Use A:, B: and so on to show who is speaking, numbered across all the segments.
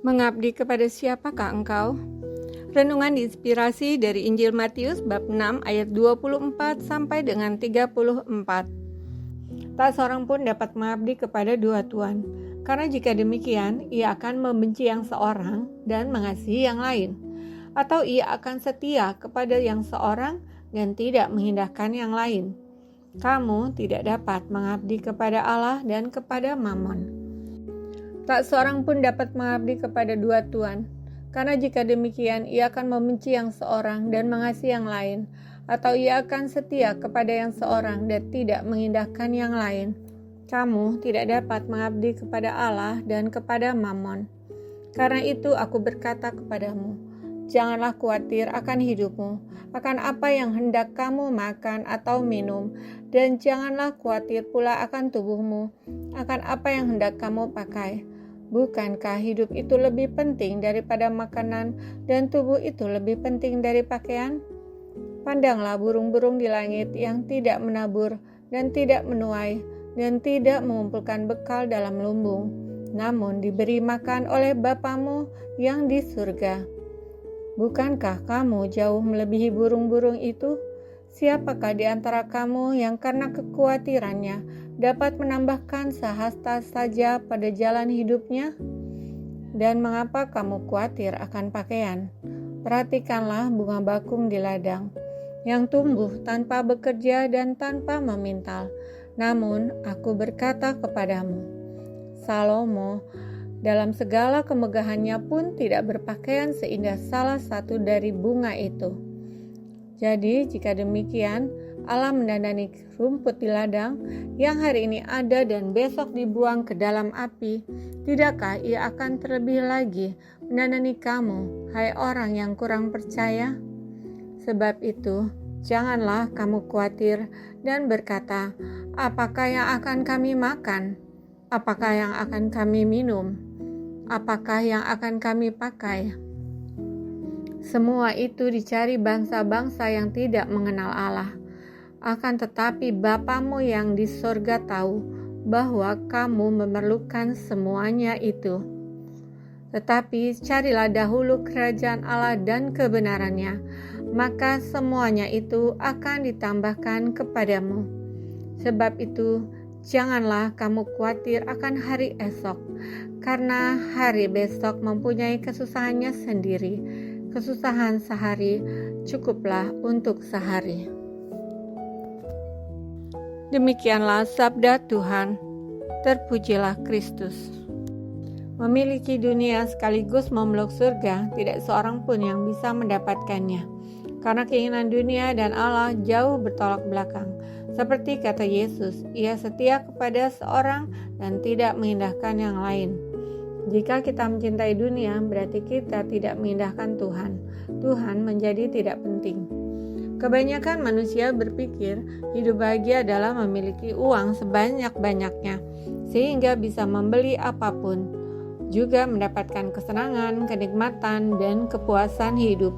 A: Mengabdi kepada siapakah engkau? Renungan diinspirasi dari Injil Matius bab 6 ayat 24 sampai dengan 34. Tak seorang pun dapat mengabdi kepada dua tuan, karena jika demikian ia akan membenci yang seorang dan mengasihi yang lain, atau ia akan setia kepada yang seorang dan tidak mengindahkan yang lain. Kamu tidak dapat mengabdi kepada Allah dan kepada Mammon. Tak seorang pun dapat mengabdi kepada dua tuan, karena jika demikian ia akan membenci yang seorang dan mengasihi yang lain, atau ia akan setia kepada yang seorang dan tidak mengindahkan yang lain. Kamu tidak dapat mengabdi kepada Allah dan kepada Mammon. Karena itu aku berkata kepadamu, janganlah khawatir akan hidupmu, akan apa yang hendak kamu makan atau minum, dan janganlah khawatir pula akan tubuhmu, akan apa yang hendak kamu pakai. Bukankah hidup itu lebih penting daripada makanan, dan tubuh itu lebih penting dari pakaian? Pandanglah burung-burung di langit yang tidak menabur dan tidak menuai dan tidak mengumpulkan bekal dalam lumbung, namun diberi makan oleh Bapamu yang di surga. Bukankah kamu jauh melebihi burung-burung itu? Siapakah di antara kamu yang karena kekhawatirannya dapat menambahkan sehasta saja pada jalan hidupnya? Dan mengapa kamu khawatir akan pakaian? Perhatikanlah bunga bakung di ladang, yang tumbuh tanpa bekerja dan tanpa memintal. Namun aku berkata kepadamu, Salomo dalam segala kemegahannya pun tidak berpakaian seindah salah satu dari bunga itu. Jadi jika demikian, Allah mendandani rumput di ladang yang hari ini ada dan besok dibuang ke dalam api. Tidakkah ia akan terlebih lagi mendandani kamu, hai orang yang kurang percaya? Sebab itu, janganlah kamu khawatir dan berkata, apakah yang akan kami makan? Apakah yang akan kami minum? Apakah yang akan kami pakai? Semua itu dicari bangsa-bangsa yang tidak mengenal Allah. Akan tetapi Bapamu yang di sorga tahu bahwa kamu memerlukan semuanya itu. Tetapi carilah dahulu kerajaan Allah dan kebenarannya, maka semuanya itu akan ditambahkan kepadamu. Sebab itu, janganlah kamu khawatir akan hari esok, karena hari besok mempunyai kesusahannya sendiri. Kesusahan sehari cukuplah untuk sehari. Demikianlah sabda Tuhan. Terpujilah Kristus. Memiliki dunia sekaligus memeluk surga, tidak seorang pun yang bisa mendapatkannya. Karena keinginan dunia dan Allah jauh bertolak belakang. Seperti kata Yesus, ia setia kepada seorang dan tidak mengindahkan yang lain. Jika kita mencintai dunia, berarti kita tidak mengindahkan Tuhan. Tuhan menjadi tidak penting. Kebanyakan manusia berpikir hidup bahagia adalah memiliki uang sebanyak-banyaknya, sehingga bisa membeli apapun, juga mendapatkan kesenangan, kenikmatan, dan kepuasan hidup.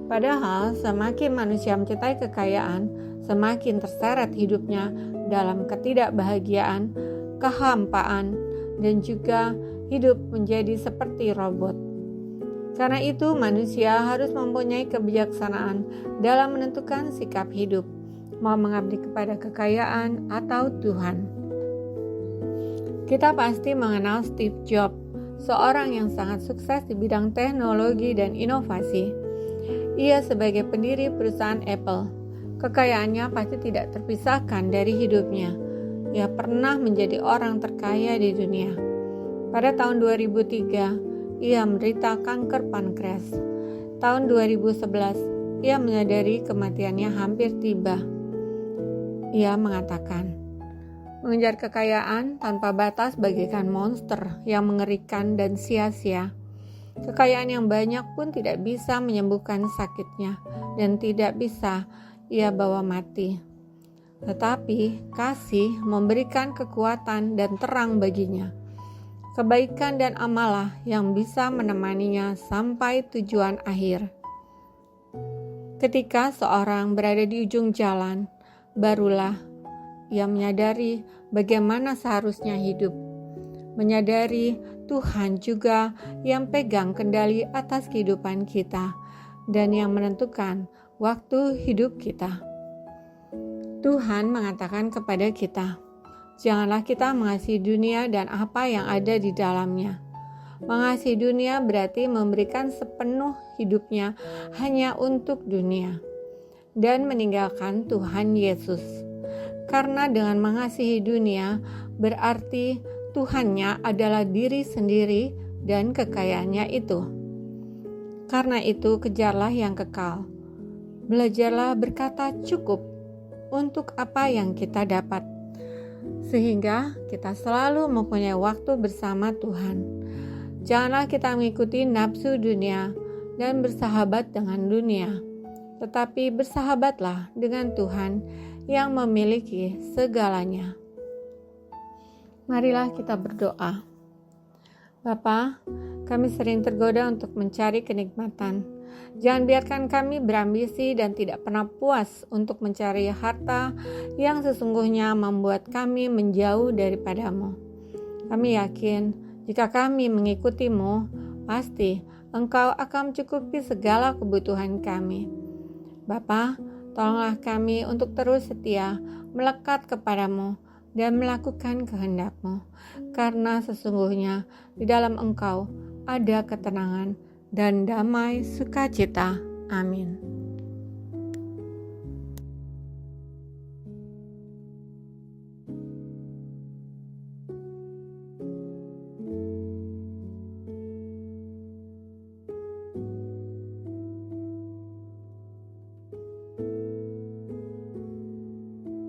A: Padahal semakin manusia mencintai kekayaan, semakin terseret hidupnya dalam ketidakbahagiaan, kehampaan, dan juga hidup menjadi seperti robot. Karena itu manusia harus mempunyai kebijaksanaan dalam menentukan sikap hidup, mau mengabdi kepada kekayaan atau Tuhan. Kita pasti mengenal Steve Jobs, seorang yang sangat sukses di bidang teknologi dan inovasi. Ia sebagai pendiri perusahaan Apple. Kekayaannya pasti tidak terpisahkan dari hidupnya. Ia pernah menjadi orang terkaya di dunia. Pada tahun 2003, ia menderita kanker pankreas. Tahun 2011, ia menyadari kematiannya hampir tiba. Ia mengatakan, mengejar kekayaan tanpa batas bagaikan monster yang mengerikan dan sia-sia. Kekayaan yang banyak pun tidak bisa menyembuhkan sakitnya dan tidak bisa ia bawa mati. Tetapi kasih memberikan kekuatan dan terang baginya. Kebaikan dan amalah yang bisa menemaninya sampai tujuan akhir. Ketika seorang berada di ujung jalan, barulah ia menyadari bagaimana seharusnya hidup. menyadari Tuhan juga yang pegang kendali atas kehidupan kita dan yang menentukan waktu hidup kita. Tuhan mengatakan kepada kita, janganlah kita mengasihi dunia dan apa yang ada di dalamnya. Mengasihi dunia berarti memberikan sepenuh hidupnya hanya untuk dunia dan meninggalkan Tuhan Yesus. Karena dengan mengasihi dunia berarti Tuhannya adalah diri sendiri dan kekayaannya itu. Karena itu kejarlah yang kekal. Belajarlah berkata cukup untuk apa yang kita dapat, sehingga kita selalu mempunyai waktu bersama Tuhan. Janganlah kita mengikuti nafsu dunia dan bersahabat dengan dunia, tetapi bersahabatlah dengan Tuhan yang memiliki segalanya. Marilah kita berdoa. Bapa, kami sering tergoda untuk mencari kenikmatan. Jangan biarkan kami berambisi dan tidak pernah puas untuk mencari harta yang sesungguhnya membuat kami menjauh daripadamu. Kami yakin jika kami mengikutimu, pasti Engkau akan mencukupi segala kebutuhan kami. Bapa, tolonglah kami untuk terus setia, melekat kepadamu, dan melakukan kehendak-Mu, karena sesungguhnya di dalam Engkau ada ketenangan dan damai sukacita. Amin.